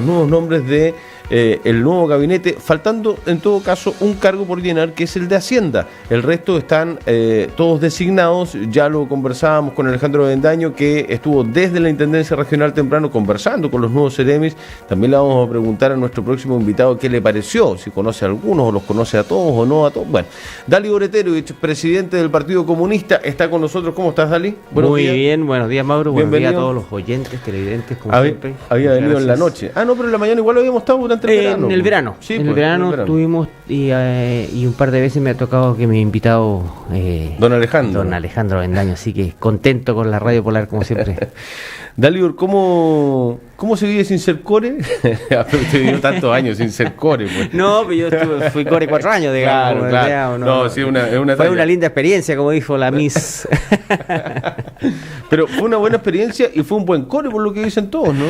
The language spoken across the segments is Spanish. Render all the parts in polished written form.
nuevos nombres de el nuevo gabinete, faltando en todo caso un cargo por llenar, que es el de Hacienda. El resto están todos designados. Ya lo conversábamos con Alejandro Bendaño, que estuvo desde la Intendencia Regional temprano conversando con los nuevos seremis. También le vamos a preguntar a nuestro próximo invitado qué le pareció, si conoce a algunos o los conoce a todos o no a todos. Bueno, Dali Boreterovich, presidente del Partido Comunista, está con nosotros. ¿Cómo estás, Dali? Muy bien, buenos días, Mauro. Buenos días a todos los oyentes, televidentes, como siempre. Había venido en la noche. No, pero en la mañana igual habíamos estado durante el verano. En el verano. Sí, en el verano estuvimos y un par de veces me ha tocado que me ha invitado Don Alejandro Bendaño, así que contento con la Radio Polar, como siempre. Dalibor, ¿cómo se vive sin ser core? Usted vivió tantos años sin ser core. Pues. No, pero yo fui core 4 años, digamos. Claro. No, sí, fue una linda experiencia, como dijo la Miss. Pero fue una buena experiencia y fue un buen core, por lo que dicen todos, ¿no?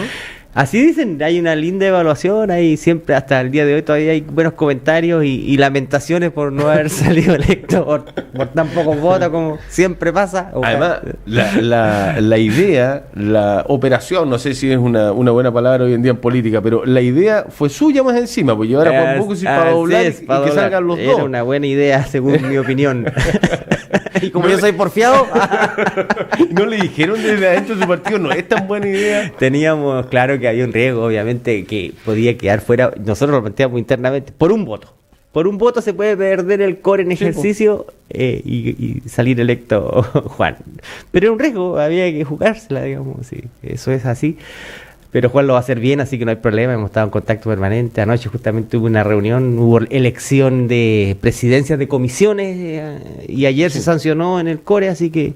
Así dicen, hay una linda evaluación, hay siempre, hasta el día de hoy todavía hay buenos comentarios y lamentaciones por no haber salido electo por tan pocos votos como siempre pasa. Además, la idea, la operación, no sé si es una buena palabra hoy en día en política, pero la idea fue suya más encima, pues llevar a Juan Bucus para doblar y que salgan los dos. Era una buena idea, según mi opinión. Y como yo soy porfiado... ¿No le dijeron desde adentro de su partido, no es tan buena idea? Teníamos claro que había un riesgo, obviamente, que podía quedar fuera. Nosotros lo planteamos internamente por un voto. Por un voto se puede perder el core en ejercicio y salir electo Juan. Pero era un riesgo, había que jugársela, digamos. Sí, eso es así. Pero Juan lo va a hacer bien, así que no hay problema. Hemos estado en contacto permanente. Anoche justamente hubo una reunión, hubo elección de presidencias de comisiones y ayer se sancionó en el core, así que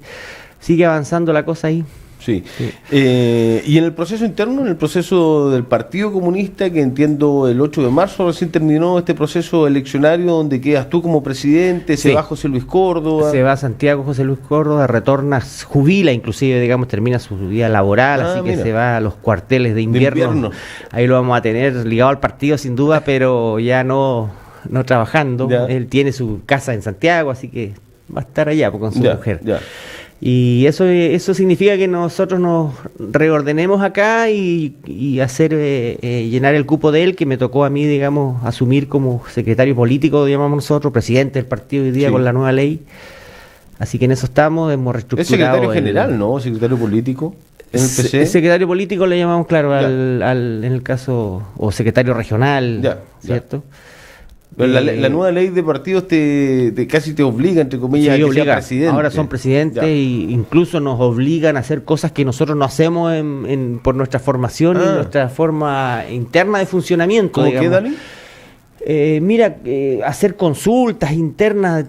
sigue avanzando la cosa ahí. Sí. Y en el proceso interno, en el proceso del Partido Comunista, que entiendo el 8 de marzo recién terminó este proceso eleccionario donde quedas tú como presidente, se va José Luis Córdoba. Se va Santiago José Luis Córdoba, retorna, jubila inclusive, digamos, termina su vida laboral, así que se va a los cuarteles de invierno. Ahí lo vamos a tener ligado al partido sin duda, pero ya no trabajando. Ya. Él tiene su casa en Santiago, así que va a estar allá con su mujer. Ya. Y eso significa que nosotros nos reordenemos acá y hacer llenar el cupo de él, que me tocó a mí, digamos, asumir como secretario político, llamamos nosotros, presidente del partido hoy día con la nueva ley. Así que en eso estamos, hemos reestructurado. Es secretario general, ¿no? Secretario político. ¿En el PC? El secretario político le llamamos, claro, en el caso, o secretario regional, ¿cierto? Pero la nueva ley de partidos casi te obliga, entre comillas, a que sea presidente. Ahora son presidentes e incluso nos obligan a hacer cosas que nosotros no hacemos por nuestra formación y nuestra forma interna de funcionamiento. ¿Cómo qué, Dani? Hacer consultas internas,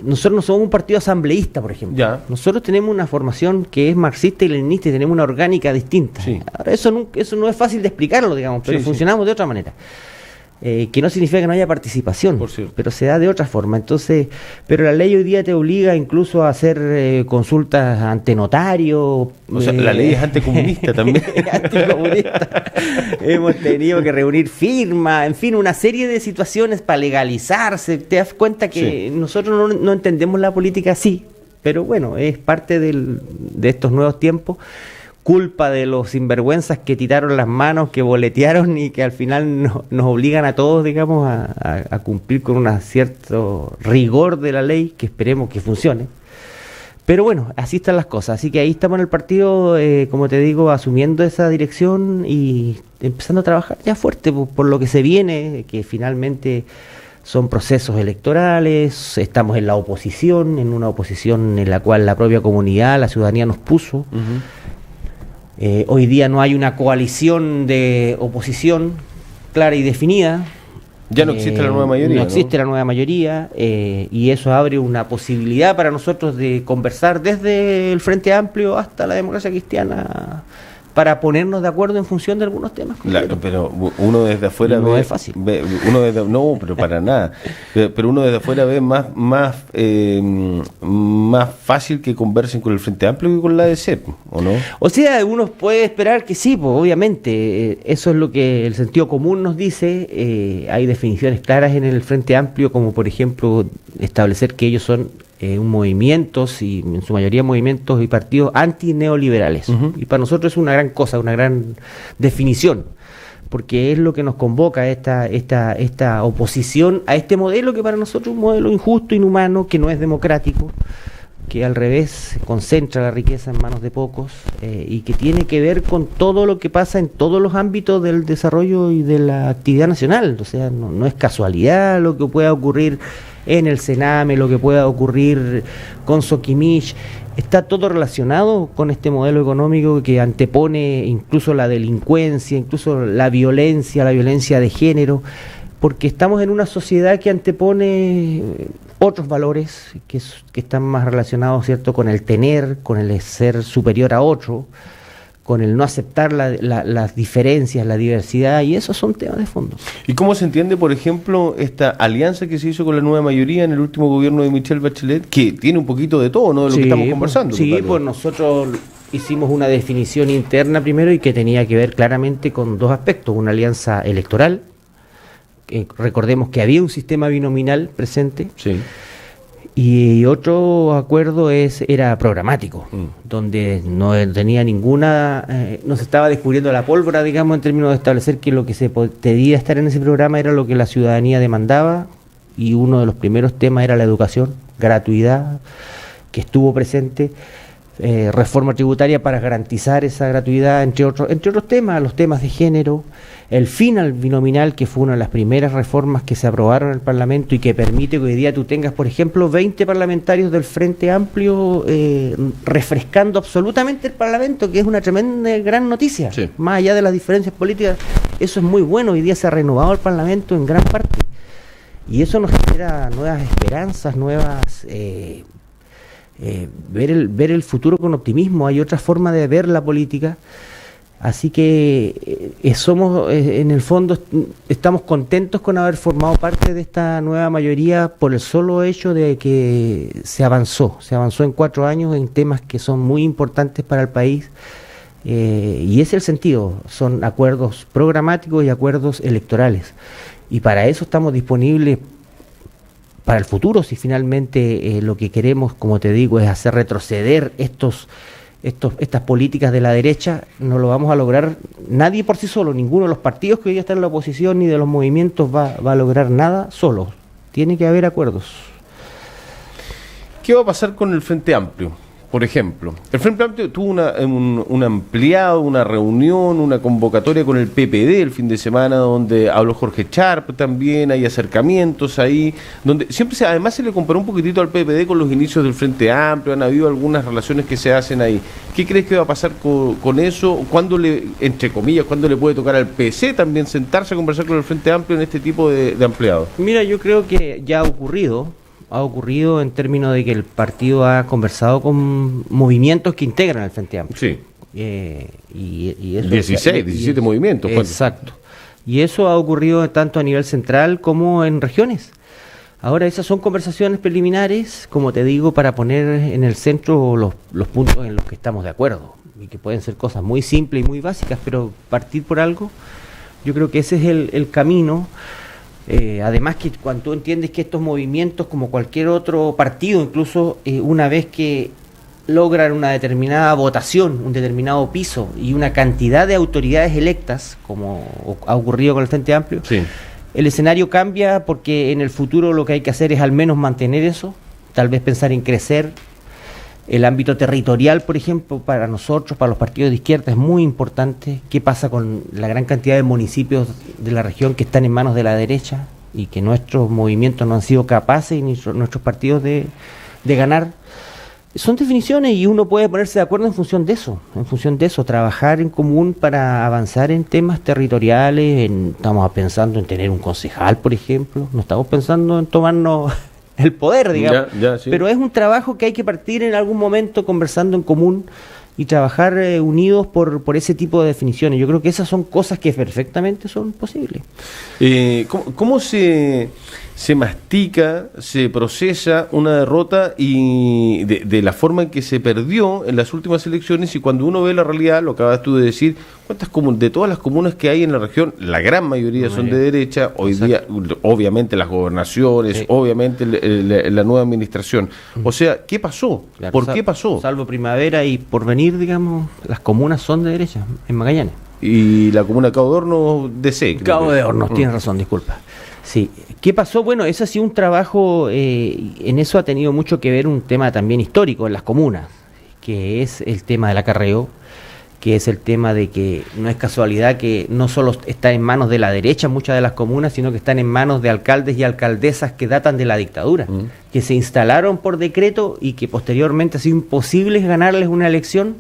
nosotros no somos un partido asambleísta, por ejemplo. Ya. Nosotros tenemos una formación que es marxista y leninista y tenemos una orgánica distinta. Sí. Ahora, eso no es fácil de explicarlo, digamos, pero funcionamos de otra manera. Que no significa que no haya participación, pero se da de otra forma. Entonces, pero la ley hoy día te obliga incluso a hacer consultas ante notario. O sea, la ley es anticomunista también. Anticomunista. Hemos tenido que reunir firmas, en fin, una serie de situaciones para legalizarse. Te das cuenta que nosotros no entendemos la política así, pero bueno, es parte de estos nuevos tiempos. Culpa de los sinvergüenzas que tiraron las manos, que boletearon y que al final nos obligan a todos, digamos, a cumplir con un cierto rigor de la ley, que esperemos que funcione. Pero bueno, así están las cosas. Así que ahí estamos en el partido, como te digo, asumiendo esa dirección y empezando a trabajar ya fuerte por lo que se viene, que finalmente son procesos electorales. Estamos en la oposición, en una oposición en la cual la propia comunidad, la ciudadanía nos puso. Hoy día no hay una coalición de oposición clara y definida. Ya no existe la nueva mayoría. No existe la nueva mayoría y eso abre una posibilidad para nosotros de conversar desde el Frente Amplio hasta la Democracia Cristiana para ponernos de acuerdo en función de algunos temas. Claro, pero uno desde afuera no es fácil. No, pero para nada. Pero uno desde afuera ve más fácil que conversen con el Frente Amplio que con la ADC, ¿o no? O sea, uno puede esperar que sí, pues obviamente. Eso es lo que el sentido común nos dice. Hay definiciones claras en el Frente Amplio, como por ejemplo establecer que ellos son movimientos, y en su mayoría movimientos y partidos antineoliberales. Y para nosotros es una gran cosa, una gran definición, porque es lo que nos convoca esta oposición a este modelo que para nosotros es un modelo injusto, inhumano, que no es democrático, que al revés concentra la riqueza en manos de pocos, y que tiene que ver con todo lo que pasa en todos los ámbitos del desarrollo y de la actividad nacional. O sea, no es casualidad lo que pueda ocurrir en el Sename, lo que pueda ocurrir con Soquimich. Está todo relacionado con este modelo económico que antepone incluso la delincuencia, incluso la violencia de género, porque estamos en una sociedad que antepone otros valores que están más relacionados, ¿cierto?, con el tener, con el ser superior a otro, con el no aceptar las diferencias, la diversidad, y esos son temas de fondo. ¿Y cómo se entiende, por ejemplo, esta alianza que se hizo con la nueva mayoría en el último gobierno de Michelle Bachelet, que tiene un poquito de todo, ¿no?, de lo que estamos conversando? Sí, pues nosotros hicimos una definición interna primero y que tenía que ver claramente con dos aspectos: una alianza electoral. Recordemos que había un sistema binominal presente, sí, y otro acuerdo era programático, donde no tenía ninguna, no se estaba descubriendo la pólvora, digamos, en términos de establecer que lo que se podía estar en ese programa era lo que la ciudadanía demandaba, y uno de los primeros temas era la educación, gratuidad, que estuvo presente, reforma tributaria para garantizar esa gratuidad, entre otros temas, los temas de género, el fin al binominal, que fue una de las primeras reformas que se aprobaron en el Parlamento y que permite que hoy día tú tengas, por ejemplo, 20 parlamentarios del Frente Amplio refrescando absolutamente el Parlamento, que es una tremenda gran noticia. Sí. Más allá de las diferencias políticas, eso es muy bueno. Hoy día se ha renovado el Parlamento en gran parte, y eso nos genera nuevas esperanzas, ver el futuro con optimismo. Hay otra forma de ver la política. Así que en el fondo estamos contentos con haber formado parte de esta nueva mayoría por el solo hecho de que se avanzó en 4 años en temas que son muy importantes para el país, y ese es el sentido, son acuerdos programáticos y acuerdos electorales, y para eso estamos disponibles para el futuro. Si finalmente lo que queremos, como te digo, es hacer retroceder estas políticas de la derecha, no lo vamos a lograr nadie por sí solo. Ninguno de los partidos que hoy están en la oposición ni de los movimientos va a lograr nada solo. Tiene que haber acuerdos. ¿Qué va a pasar con el Frente Amplio? Por ejemplo, el Frente Amplio tuvo un ampliado, una reunión, una convocatoria con el PPD el fin de semana, donde habló Jorge Sharp también, hay acercamientos ahí, donde siempre además se le comparó un poquitito al PPD con los inicios del Frente Amplio, han habido algunas relaciones que se hacen ahí. ¿Qué crees que va a pasar con eso? ¿Cuándo entre comillas, cuándo le puede tocar al PC también sentarse a conversar con el Frente Amplio en este tipo de ampliados? Mira, yo creo que ya ha ocurrido en términos de que el partido ha conversado con movimientos que integran el Frente Amplio. Sí. Y eso 17 movimientos. Exacto. Y eso ha ocurrido tanto a nivel central como en regiones. Ahora, esas son conversaciones preliminares, como te digo, para poner en el centro los puntos en los que estamos de acuerdo, y que pueden ser cosas muy simples y muy básicas, pero partir por algo, yo creo que ese es el camino. Además, que cuando tú entiendes que estos movimientos, como cualquier otro partido, incluso una vez que logran una determinada votación, un determinado piso y una cantidad de autoridades electas, como ha ocurrido con el Frente Amplio, sí, el escenario cambia, porque en el futuro lo que hay que hacer es al menos mantener eso, tal vez pensar en crecer. El ámbito territorial, por ejemplo, para nosotros, para los partidos de izquierda, es muy importante. ¿Qué pasa con la gran cantidad de municipios de la región que están en manos de la derecha y que nuestros movimientos no han sido capaces, y nuestros partidos, de ganar? Son definiciones, y uno puede ponerse de acuerdo en función de eso, trabajar en común para avanzar en temas territoriales. Estamos pensando en tener un concejal, por ejemplo, no estamos pensando en tomarnos el poder, digamos, sí. Pero es un trabajo que hay que partir en algún momento conversando en común y trabajar unidos por ese tipo de definiciones. Yo creo que esas son cosas que perfectamente son posibles. ¿Cómo se se mastica, se procesa una derrota y de la forma en que se perdió en las últimas elecciones, y cuando uno ve la realidad, lo acabas tú de decir, de todas las comunas que hay en la región, la gran mayoría son de derecha, hoy día obviamente las gobernaciones, obviamente la nueva administración. O sea, ¿qué pasó? Claro, ¿Por qué pasó? Salvo Primavera y Porvenir, digamos, las comunas son de derecha en Magallanes. Y la comuna Cabo de Hornos DC. Cabo de Hornos, tienes razón, disculpa. Sí, ¿qué pasó? Bueno, eso ha sido un trabajo, en eso ha tenido mucho que ver un tema también histórico en las comunas, que es el tema del acarreo, que es el tema de que no es casualidad que no solo está en manos de la derecha muchas de las comunas, sino que están en manos de alcaldes y alcaldesas que datan de la dictadura, que se instalaron por decreto y que posteriormente ha sido imposible ganarles una elección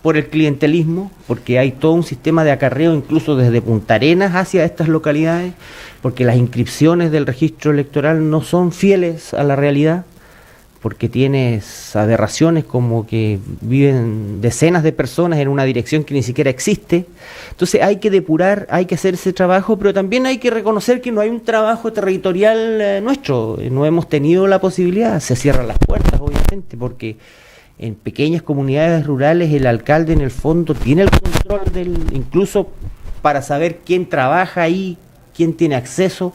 por el clientelismo, porque hay todo un sistema de acarreo incluso desde Punta Arenas hacia estas localidades, porque las inscripciones del registro electoral no son fieles a la realidad, porque tienes aberraciones como que viven decenas de personas en una dirección que ni siquiera existe. Entonces hay que depurar, hay que hacer ese trabajo, pero también hay que reconocer que no hay un trabajo territorial nuestro, no hemos tenido la posibilidad, se cierran las puertas obviamente, porque en pequeñas comunidades rurales el alcalde en el fondo tiene el control incluso para saber quién trabaja ahí, quién tiene acceso,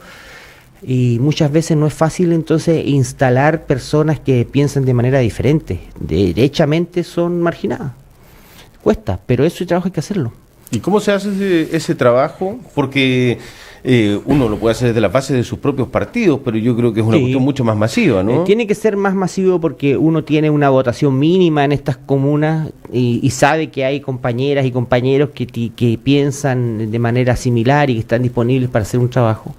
y muchas veces no es fácil entonces instalar personas que piensan de manera diferente, derechamente son marginadas. Cuesta, pero ese trabajo hay que hacerlo. ¿Y cómo se hace ese trabajo? Porque uno lo puede hacer desde la base de sus propios partidos, pero yo creo que es una cuestión mucho más masiva, ¿no? Tiene que ser más masivo porque uno tiene una votación mínima en estas comunas y sabe que hay compañeras y compañeros que piensan de manera similar y que están disponibles para hacer un trabajo,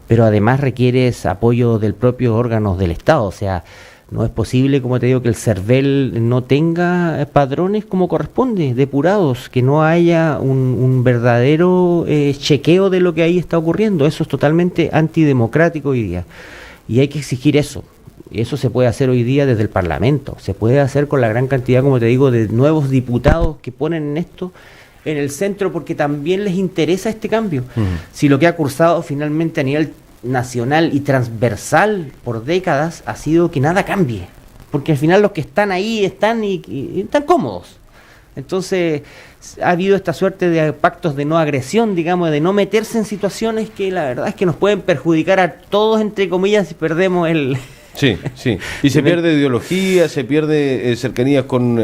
pero además requieres apoyo del propio órganos del Estado, o sea, no es posible, como te digo, que el CERVEL no tenga padrones como corresponde, depurados, que no haya un verdadero chequeo de lo que ahí está ocurriendo. Eso es totalmente antidemocrático hoy día. Y hay que exigir eso. Eso se puede hacer hoy día desde el Parlamento. Se puede hacer con la gran cantidad, como te digo, de nuevos diputados que ponen en esto en el centro porque también les interesa este cambio. Si lo que ha cursado finalmente a nivel nacional y transversal por décadas ha sido que nada cambie, porque al final los que están ahí están y están cómodos. Entonces ha habido esta suerte de pactos de no agresión, digamos, de no meterse en situaciones que la verdad es que nos pueden perjudicar a todos, entre comillas, si perdemos el... Sí, sí. Y se pierde ideología, se pierde cercanías con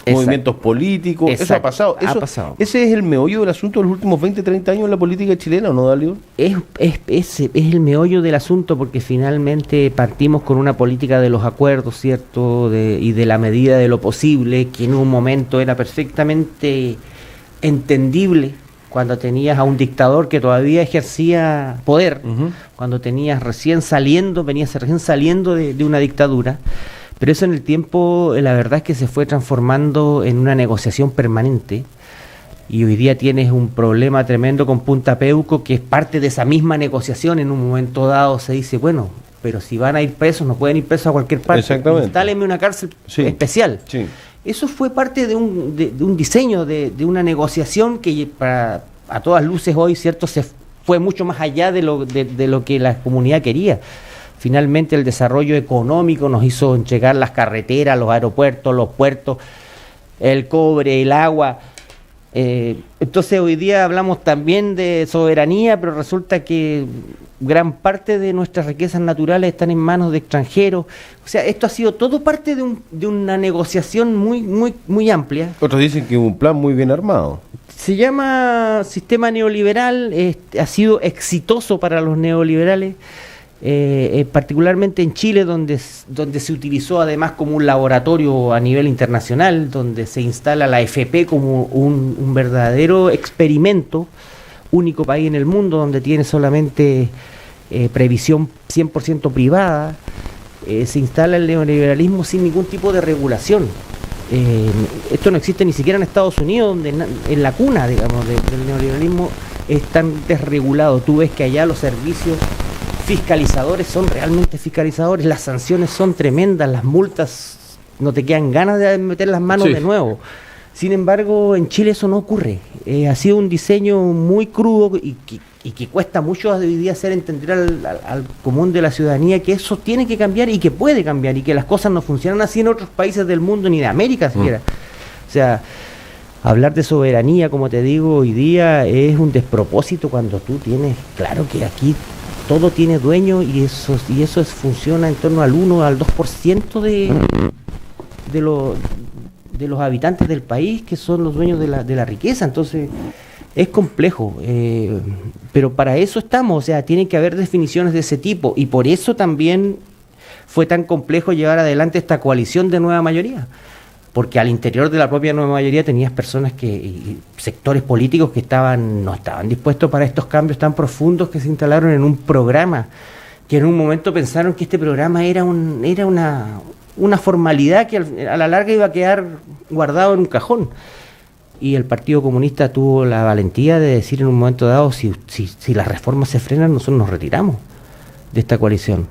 movimientos políticos. Exacto. Eso ha pasado. Ha pasado. ¿Ese es el meollo del asunto de los últimos 20, 30 años en la política chilena, o no, Dalio? Es el meollo del asunto porque finalmente partimos con una política de los acuerdos, ¿cierto? Y de la medida de lo posible, que en un momento era perfectamente entendible cuando tenías a un dictador que todavía ejercía poder, cuando venías recién saliendo de una dictadura, pero eso en el tiempo, la verdad es que se fue transformando en una negociación permanente, y hoy día tienes un problema tremendo con Punta Peuco, que es parte de esa misma negociación. En un momento dado se dice, bueno, pero si van a ir presos, no pueden ir presos a cualquier parte, instáleme una cárcel especial. Sí. Eso fue parte de un diseño, de una negociación que a todas luces hoy, ¿cierto?, se fue mucho más allá de lo que la comunidad quería. Finalmente el desarrollo económico nos hizo entregar las carreteras, los aeropuertos, los puertos, el cobre, el agua. Entonces hoy día hablamos también de soberanía, pero resulta que gran parte de nuestras riquezas naturales están en manos de extranjeros. O sea, esto ha sido todo parte de una negociación muy amplia. Otros dicen que un plan muy bien armado. Se llama sistema neoliberal, ha sido exitoso para los neoliberales, particularmente en Chile, donde se utilizó además como un laboratorio a nivel internacional, donde se instala la FP como un verdadero experimento, único país en el mundo donde tiene solamente previsión 100% privada. Se instala el neoliberalismo sin ningún tipo de regulación. Esto no existe ni siquiera en Estados Unidos, donde en la cuna, digamos, del neoliberalismo es tan desregulado. Tú ves que allá los servicios fiscalizadores son realmente fiscalizadores, las sanciones son tremendas, las multas no te quedan ganas de meter las manos de nuevo. Sin embargo, en Chile eso no ocurre. Ha sido un diseño muy crudo y que cuesta mucho hoy día hacer entender al común de la ciudadanía que eso tiene que cambiar y que puede cambiar y que las cosas no funcionan así en otros países del mundo ni de América siquiera. O sea, hablar de soberanía, como te digo, hoy día es un despropósito cuando tú tienes claro que aquí todo tiene dueño y eso funciona en torno al 1 al 2% de los habitantes del país que son los dueños de la riqueza. Entonces es complejo, pero para eso estamos, o sea, tiene que haber definiciones de ese tipo y por eso también fue tan complejo llevar adelante esta coalición de nueva mayoría, porque al interior de la propia nueva mayoría tenías personas y sectores políticos que no estaban dispuestos para estos cambios tan profundos que se instalaron en un programa que en un momento pensaron que este programa era una formalidad que a la larga iba a quedar guardado en un cajón. Y el Partido Comunista tuvo la valentía de decir en un momento dado, si las reformas se frenan, nosotros nos retiramos de esta coalición.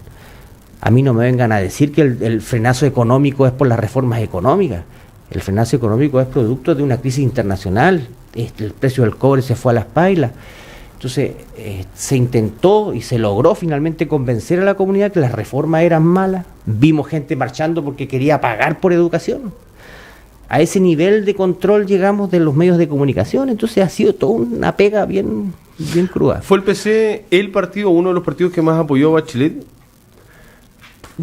A mí no me vengan a decir que el frenazo económico es por las reformas económicas. El frenazo económico es producto de una crisis internacional. El precio del cobre se fue a las pailas. Entonces, se intentó y se logró finalmente convencer a la comunidad que las reformas eran malas. Vimos gente marchando porque quería pagar por educación. A ese nivel de control llegamos de los medios de comunicación. Entonces, ha sido toda una pega bien cruda. ¿Fue el PC el partido, uno de los partidos que más apoyó a Bachelet?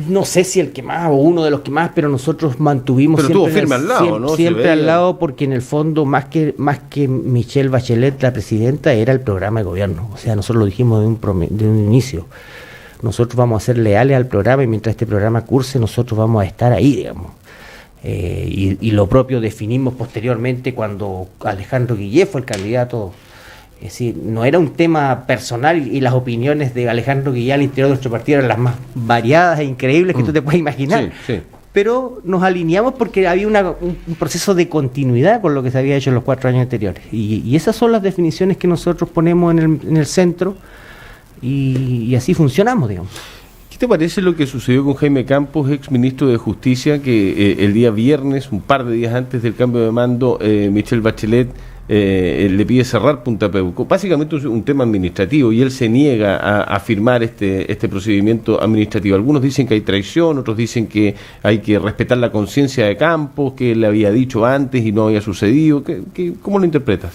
No sé si el que más o uno de los que más, pero nosotros mantuvimos pero siempre, estuvo firme al lado, ¿no? Siempre al lado, porque en el fondo más que Michelle Bachelet, la presidenta, era el programa de gobierno. O sea, nosotros lo dijimos de un inicio. Nosotros vamos a ser leales al programa y mientras este programa curse, nosotros vamos a estar ahí, digamos. Y lo propio definimos posteriormente cuando Alejandro Guillé fue el candidato. Es decir, no era un tema personal y las opiniones de Alejandro Guillé al interior de nuestro partido eran las más variadas e increíbles que tú te puedes imaginar. Sí. Pero nos alineamos porque había un proceso de continuidad con lo que se había hecho en los 4 años anteriores. Y esas son las definiciones que nosotros ponemos en el centro y así funcionamos, digamos. ¿Qué te parece lo que sucedió con Jaime Campos, ex ministro de Justicia, que el día viernes, un par de días antes del cambio de mando, Michelle Bachelet le pide cerrar Punta Peuco? Básicamente un tema administrativo y él se niega a firmar este procedimiento administrativo. Algunos dicen que hay traición, otros dicen que hay que respetar la conciencia de Campos, que él le había dicho antes y no había sucedido. ¿Cómo lo interpretas?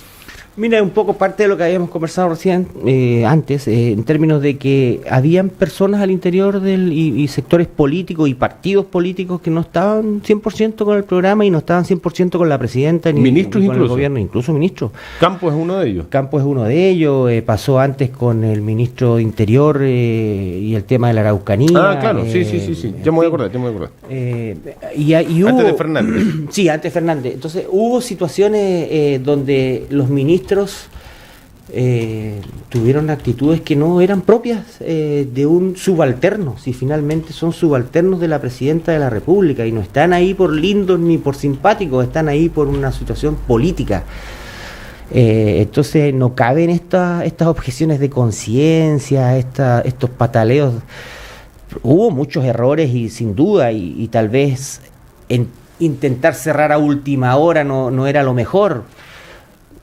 Mira, un poco parte de lo que habíamos conversado recién, antes, en términos de que habían personas al interior y sectores políticos y partidos políticos que no estaban 100% con el programa y no estaban 100% con la presidenta ni con el gobierno, incluso ministros. Campos es uno de ellos. Campos es uno de ellos, pasó antes con el ministro de Interior y el tema de la Araucanía. Ah, claro, sí, ya me voy a acordar. Y hubo, antes de Fernández. Sí, antes de Fernández. Entonces hubo situaciones donde los ministros tuvieron actitudes que no eran propias de un subalterno, si finalmente son subalternos de la presidenta de la República y no están ahí por lindos ni por simpáticos, están ahí por una situación política. Entonces no caben estas objeciones de conciencia, estos pataleos. Hubo muchos errores y sin duda y tal vez intentar cerrar a última hora no era lo mejor.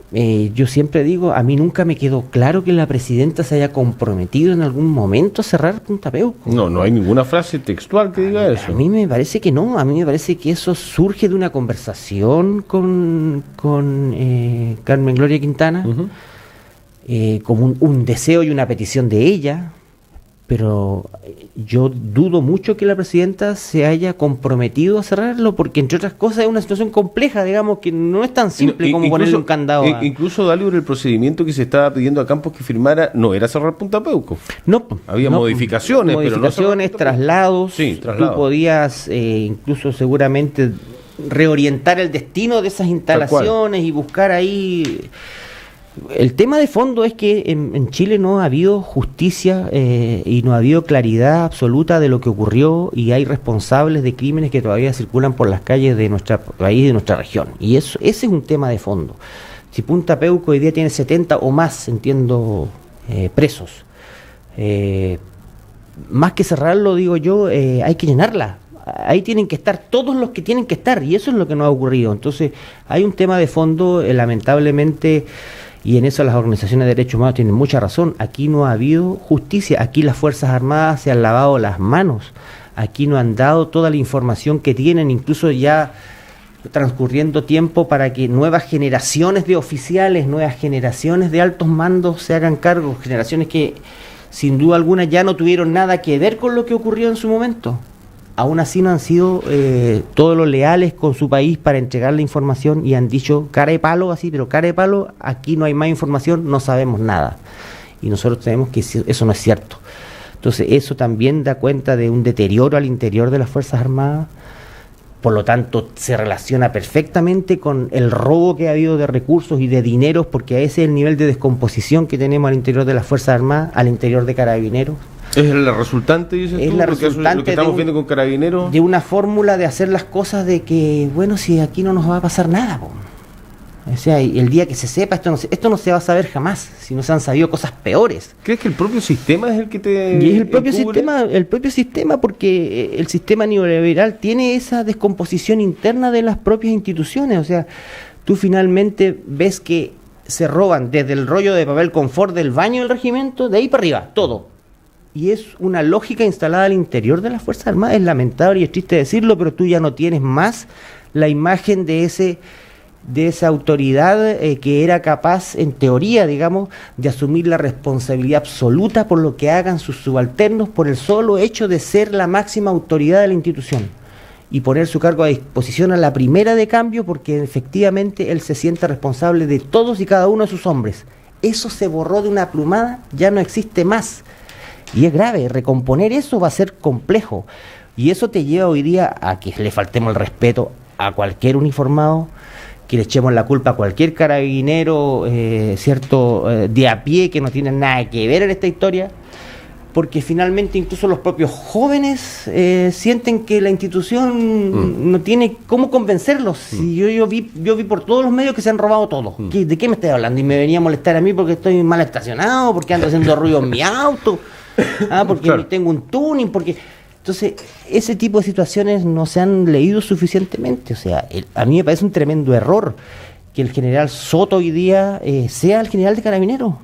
Yo siempre digo, a mí nunca me quedó claro que la presidenta se haya comprometido en algún momento a cerrar Punta Peuco. No hay ninguna frase textual que diga eso. A mí me parece que no, a mí me parece que eso surge de una conversación con Carmen Gloria Quintana, como un deseo y una petición de ella, pero yo dudo mucho que la presidenta se haya comprometido a cerrarlo, porque entre otras cosas es una situación compleja, digamos, que no es tan simple como ponerle un candado. Incluso Dalio, el procedimiento que se estaba pidiendo a Campos que firmara no era cerrar Punta Peuco. No. Había modificaciones, pero no traslados. Sí, traslados. Tú podías incluso seguramente reorientar el destino de esas instalaciones y buscar ahí. El tema de fondo es que en Chile no ha habido justicia y no ha habido claridad absoluta de lo que ocurrió y hay responsables de crímenes que todavía circulan por las calles de nuestro país y de nuestra región. Y ese es un tema de fondo. Si Punta Peuco hoy día tiene 70 o más, entiendo, presos, más que cerrarlo, digo yo, hay que llenarla. ahí tienen que estar todos los que tienen que estar, y eso es lo que no ha ocurrido. Entonces hay un tema de fondo, lamentablemente, y en eso las organizaciones de derechos humanos tienen mucha razón. Aquí no ha habido justicia, aquí las Fuerzas Armadas se han lavado las manos, aquí no han dado toda la información que tienen, incluso ya transcurriendo tiempo para que nuevas generaciones de oficiales, nuevas generaciones de altos mandos se hagan cargo, generaciones que sin duda alguna ya no tuvieron nada que ver con lo que ocurrió en su momento. Aún así no han sido todos los leales con su país para entregar la información y han dicho cara de palo, así, pero cara de palo, aquí no hay más información, no sabemos nada. Y nosotros tenemos que eso no es cierto. Entonces eso también da cuenta de un deterioro al interior de las Fuerzas Armadas. Por lo tanto, se relaciona perfectamente con el robo que ha habido de recursos y de dineros, porque ese es el nivel de descomposición que tenemos al interior de las Fuerzas Armadas, al interior de Carabineros. ¿Es la resultante, dices es tú? La porque resultante lo que estamos viendo con Carabineros. De una fórmula de hacer las cosas de que, bueno, si aquí no nos va a pasar nada, po. O sea, el día que se sepa, esto no se va a saber jamás, si no se han sabido cosas peores. ¿Crees que el propio sistema es el que te Y es el propio sistema, porque el sistema neoliberal tiene esa descomposición interna de las propias instituciones. O sea, tú finalmente ves que se roban desde el rollo de papel confort del baño del regimiento, de ahí para arriba, todo. Y es una lógica instalada al interior de las Fuerzas Armadas. Es lamentable y es triste decirlo, pero tú ya no tienes más la imagen de esa autoridad que era capaz, en teoría, digamos, de asumir la responsabilidad absoluta por lo que hagan sus subalternos por el solo hecho de ser la máxima autoridad de la institución y poner su cargo a disposición a la primera de cambio, porque efectivamente él se siente responsable de todos y cada uno de sus hombres. Eso se borró de una plumada, ya no existe más. Y es grave, recomponer eso va a ser complejo. Y eso te lleva hoy día a que le faltemos el respeto a cualquier uniformado, que le echemos la culpa a cualquier carabinero, de a pie, que no tiene nada que ver en esta historia, porque finalmente incluso los propios jóvenes sienten que la institución no tiene cómo convencerlos. Si yo vi por todos los medios que se han robado todo. ¿De qué me estás hablando? Y me venía a molestar a mí porque estoy mal estacionado, porque ando haciendo ruido en mi auto, porque claro, tengo un tuning, porque... Entonces, ese tipo de situaciones no se han leído suficientemente. O sea, a mí me parece un tremendo error que el general Soto hoy día sea el general de Carabineros.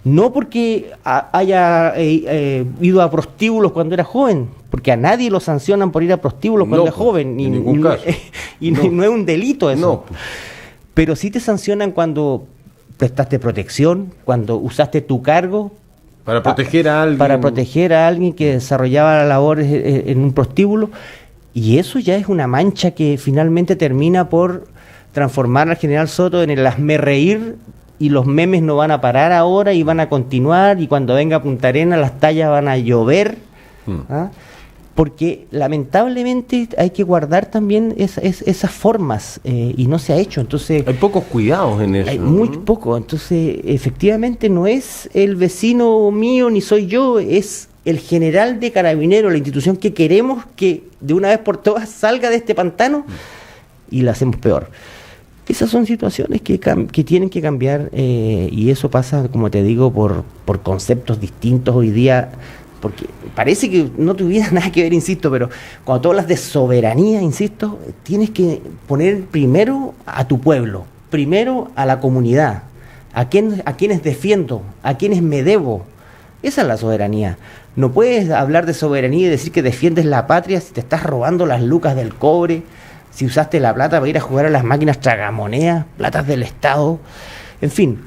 No porque haya ido a prostíbulos cuando era joven, porque a nadie lo sancionan por ir a prostíbulos cuando es joven. En ningún caso. No es un delito eso. No. Pero sí te sancionan cuando prestaste protección, cuando usaste tu cargo para proteger a alguien. Para proteger a alguien que desarrollaba labores en un prostíbulo. Y eso ya es una mancha que finalmente termina por transformar al general Soto en el hazmerreír, y los memes no van a parar ahora y van a continuar, y cuando venga Punta Arenas las tallas van a llover. Porque lamentablemente hay que guardar también esas formas, y no se ha hecho. Entonces hay pocos cuidados en eso. Hay muy poco. Entonces efectivamente no es el vecino mío ni soy yo, es el general de Carabineros, la institución que queremos que de una vez por todas salga de este pantano, y la hacemos peor. Esas son situaciones que tienen que cambiar, y eso pasa, como te digo, por conceptos distintos hoy día. Porque parece que no tuviera nada que ver, insisto, pero cuando tú hablas de soberanía, insisto, tienes que poner primero a tu pueblo, primero a la comunidad, a quienes defiendo, a quienes me debo. Esa es la soberanía. No puedes hablar de soberanía y decir que defiendes la patria si te estás robando las lucas del cobre, si usaste la plata para ir a jugar a las máquinas tragamonedas, platas del Estado, en fin.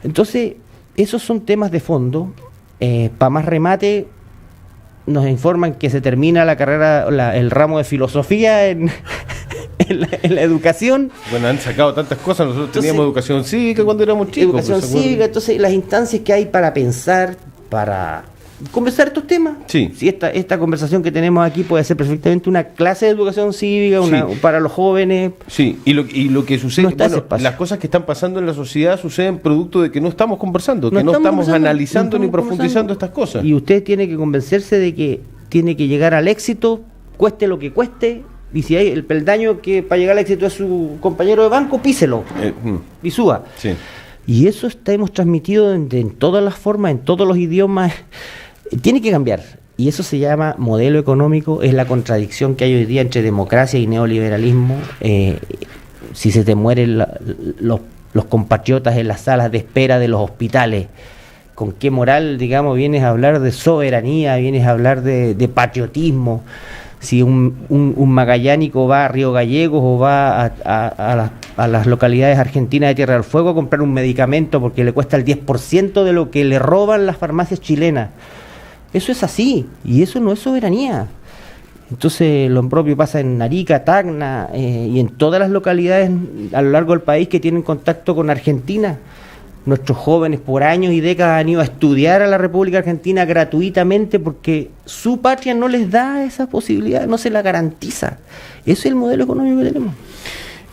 Entonces, esos son temas de fondo. Para más remate, nos informan que se termina la carrera, el ramo de filosofía en la educación. Bueno, han sacado tantas cosas. Nosotros teníamos educación cívica cuando éramos chicos. Educación cívica, entonces las instancias que hay para pensar, para conversar estos temas. Sí. Si esta conversación que tenemos aquí puede ser perfectamente una clase de educación cívica, para los jóvenes. Sí, y lo que sucede, No las cosas que están pasando en la sociedad suceden producto de que no estamos conversando, que no estamos analizando ni profundizando estas cosas. Y usted tiene que convencerse de que tiene que llegar al éxito, cueste lo que cueste, y si hay el peldaño que para llegar al éxito es su compañero de banco, píselo y suba. Sí. Y eso hemos transmitido en todas las formas, en todos los idiomas. Tiene que cambiar. Y eso se llama modelo económico, es la contradicción que hay hoy día entre democracia y neoliberalismo. Si se te mueren los compatriotas en las salas de espera de los hospitales, ¿con qué moral, digamos, vienes a hablar de soberanía, vienes a hablar de patriotismo? Si un magallánico va a Río Gallegos o va a las localidades argentinas de Tierra del Fuego a comprar un medicamento porque le cuesta el 10% de lo que le roban las farmacias chilenas. Eso es así, y eso no es soberanía. Entonces lo propio pasa en Arica, Tacna y en todas las localidades a lo largo del país que tienen contacto con Argentina. Nuestros jóvenes por años y décadas han ido a estudiar a la República Argentina gratuitamente porque su patria no les da esa posibilidad, no se la garantiza. Ese es el modelo económico que tenemos.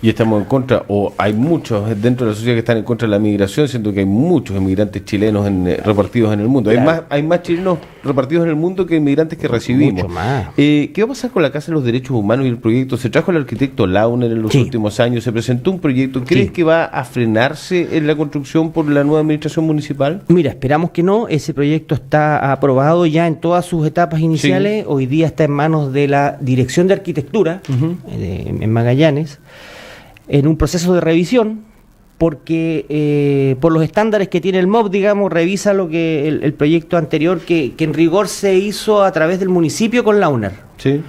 Y estamos en contra, o hay muchos dentro de la sociedad que están en contra de la migración, siendo que hay muchos inmigrantes chilenos repartidos en el mundo. Claro. Hay más chilenos repartidos en el mundo que inmigrantes que recibimos. Mucho más. ¿Qué va a pasar con la Casa de los Derechos Humanos y el proyecto? Se trajo el arquitecto Launer en los últimos años, se presentó un proyecto. ¿Crees que va a frenarse en la construcción por la nueva administración municipal? Mira, esperamos que no. Ese proyecto está aprobado ya en todas sus etapas iniciales. Hoy día está en manos de la Dirección de Arquitectura en Magallanes, en un proceso de revisión, porque por los estándares que tiene el MOB, digamos, revisa lo que el proyecto anterior que en rigor se hizo a través del municipio con Launer. Sí.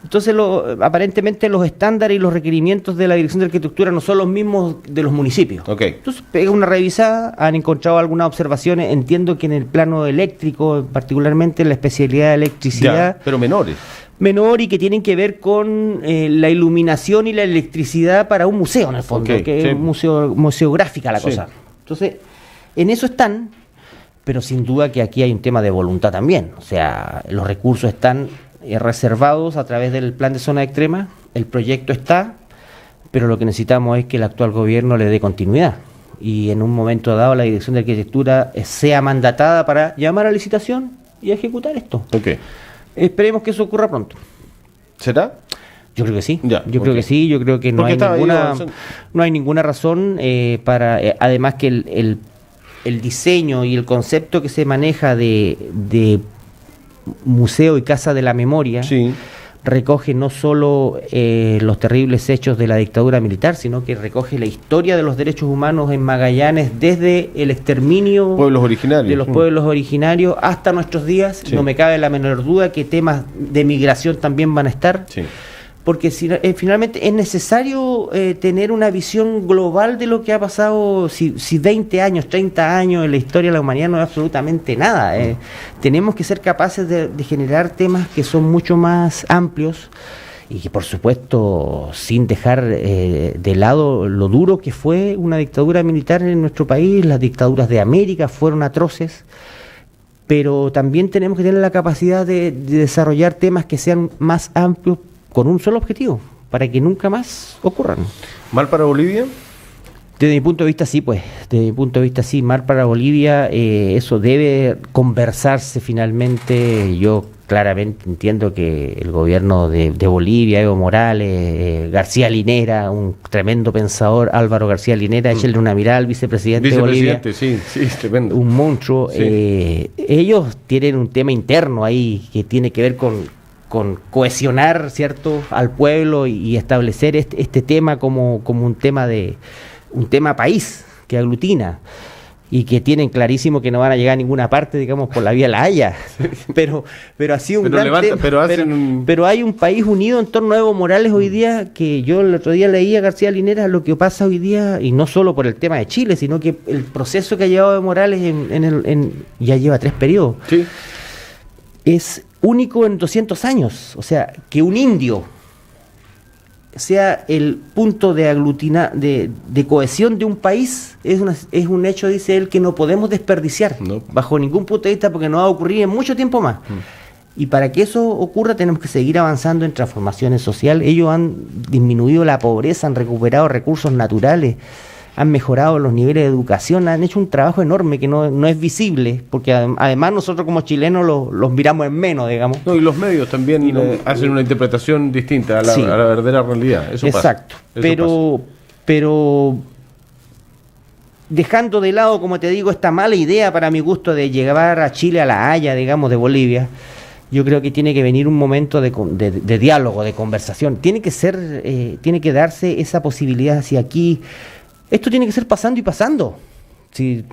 Entonces, aparentemente los estándares y los requerimientos de la Dirección de Arquitectura no son los mismos de los municipios. Okay. Entonces, pega una revisada, han encontrado algunas observaciones, entiendo que en el plano eléctrico, particularmente en la especialidad de electricidad. Ya, pero menores. Y que tienen que ver con la iluminación y la electricidad para un museo, en el fondo, que es museográfica la cosa. Entonces, en eso están, pero sin duda que aquí hay un tema de voluntad también. O sea, los recursos están reservados a través del plan de zona extrema, el proyecto está, pero lo que necesitamos es que el actual gobierno le dé continuidad. Y en un momento dado la Dirección de Arquitectura sea mandatada para llamar a licitación y ejecutar esto. Okay. Esperemos que eso ocurra pronto. ¿Será? Yo creo que sí. Ya, yo creo que sí. Yo creo que no hay ninguna razón para... además que el diseño y el concepto que se maneja de museo y casa de la memoria recoge no solo los terribles hechos de la dictadura militar, sino que recoge la historia de los derechos humanos en Magallanes desde el exterminio de los pueblos originarios hasta nuestros días. No me cabe la menor duda que temas de migración también van a estar, porque finalmente es necesario tener una visión global de lo que ha pasado. Si 20 años, 30 años en la historia de la humanidad no es absolutamente nada. Tenemos que ser capaces de generar temas que son mucho más amplios y que, por supuesto, sin dejar de lado lo duro que fue una dictadura militar en nuestro país. Las dictaduras de América fueron atroces, pero también tenemos que tener la capacidad de desarrollar temas que sean más amplios con un solo objetivo, para que nunca más ocurran. ¿Mal para Bolivia? Desde mi punto de vista sí, mal para Bolivia. Eso debe conversarse finalmente. Yo claramente entiendo que el gobierno de Bolivia, Evo Morales, García Linera, un tremendo pensador, Álvaro García Linera, échenle una mirada al vicepresidente de Bolivia. Sí, tremendo. Un monstruo. Ellos tienen un tema interno ahí que tiene que ver con cohesionar, ¿cierto?, al pueblo y establecer este tema como un tema país que aglutina, y que tienen clarísimo que no van a llegar a ninguna parte, digamos, por la vía La Haya. Pero así pero hay un país unido en torno a Evo Morales hoy día, que yo el otro día leí a García Linera lo que pasa hoy día, y no solo por el tema de Chile, sino que el proceso que ha llevado Evo Morales ya lleva 3 periodos. Sí. Es único en 200 años. O sea, que un indio sea el punto de cohesión de un país es un hecho, dice él, que no podemos desperdiciar bajo ningún punto de vista, porque no va a ocurrir en mucho tiempo más. Y para que eso ocurra tenemos que seguir avanzando en transformaciones sociales. Ellos han disminuido la pobreza, han recuperado recursos naturales, han mejorado los niveles de educación, han hecho un trabajo enorme que no es visible, porque además nosotros como chilenos los miramos en menos, digamos. Y los medios también hacen una interpretación distinta a la verdadera realidad. Eso exacto. Pasa. Pero dejando de lado, como te digo, esta mala idea para mi gusto de llevar a Chile a La Haya, digamos, de Bolivia, yo creo que tiene que venir un momento de diálogo, de conversación. Tiene que darse esa posibilidad hacia aquí. Esto tiene que ser pasando y pasando. Si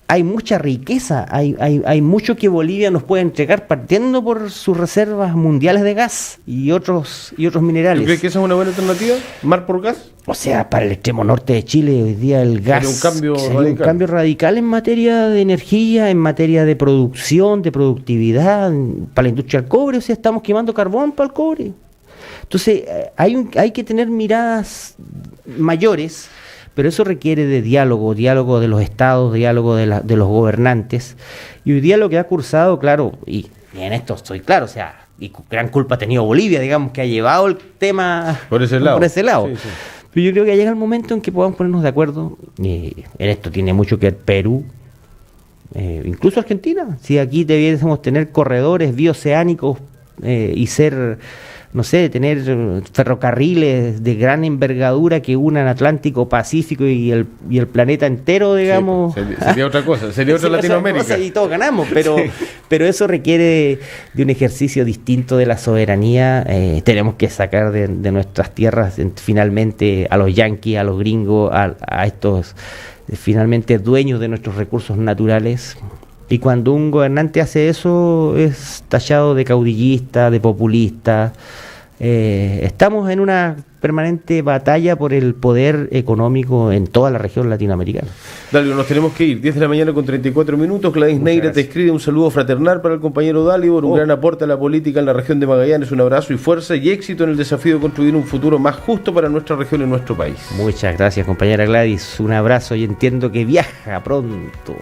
hay mucha riqueza, hay mucho que Bolivia nos puede entregar, partiendo por sus reservas mundiales de gas y otros minerales. ¿Tú crees que esa es una buena alternativa? ¿Mar por gas? O sea, para el extremo norte de Chile hoy día el gas sería un cambio radical en materia de energía, en materia de producción, de productividad, para la industria del cobre. O sea, estamos quemando carbón para el cobre. Entonces, hay que tener miradas mayores, pero eso requiere de diálogo de los estados, diálogo de los gobernantes. Y hoy día lo que ha cursado, claro, y en esto estoy claro, o sea, y gran culpa ha tenido Bolivia, digamos, que ha llevado el tema por ese lado. Sí, sí. Pero yo creo que llega el momento en que podamos ponernos de acuerdo. En esto tiene mucho que ver Perú, incluso Argentina. Si aquí debiésemos tener corredores bioceánicos y ser, no sé, tener ferrocarriles de gran envergadura que unan Atlántico, Pacífico y el planeta entero, digamos. Sí, sería otra cosa, sería otra Latinoamérica. Otra cosa y todos ganamos, pero eso requiere de un ejercicio distinto de la soberanía. Tenemos que sacar de nuestras tierras finalmente a los yanquis, a los gringos, a estos finalmente dueños de nuestros recursos naturales. Y cuando un gobernante hace eso es tachado de caudillista, de populista. Estamos en una permanente batalla por el poder económico en toda la región latinoamericana. Dalibor, nos tenemos que ir. 10 de la mañana con 34 minutos. Gladys Neira te escribe un saludo fraternal para el compañero Dalibor, un gran aporte a la política en la región de Magallanes. Un abrazo y fuerza y éxito en el desafío de construir un futuro más justo para nuestra región y nuestro país. Muchas gracias, compañera Gladys. Un abrazo y entiendo que viaja pronto.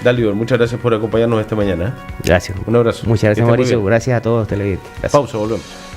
Dalibor, muchas gracias por acompañarnos esta mañana. Gracias. Un abrazo. Muchas gracias, Mauricio. Gracias a todos los televidentes. Pausa, volvemos.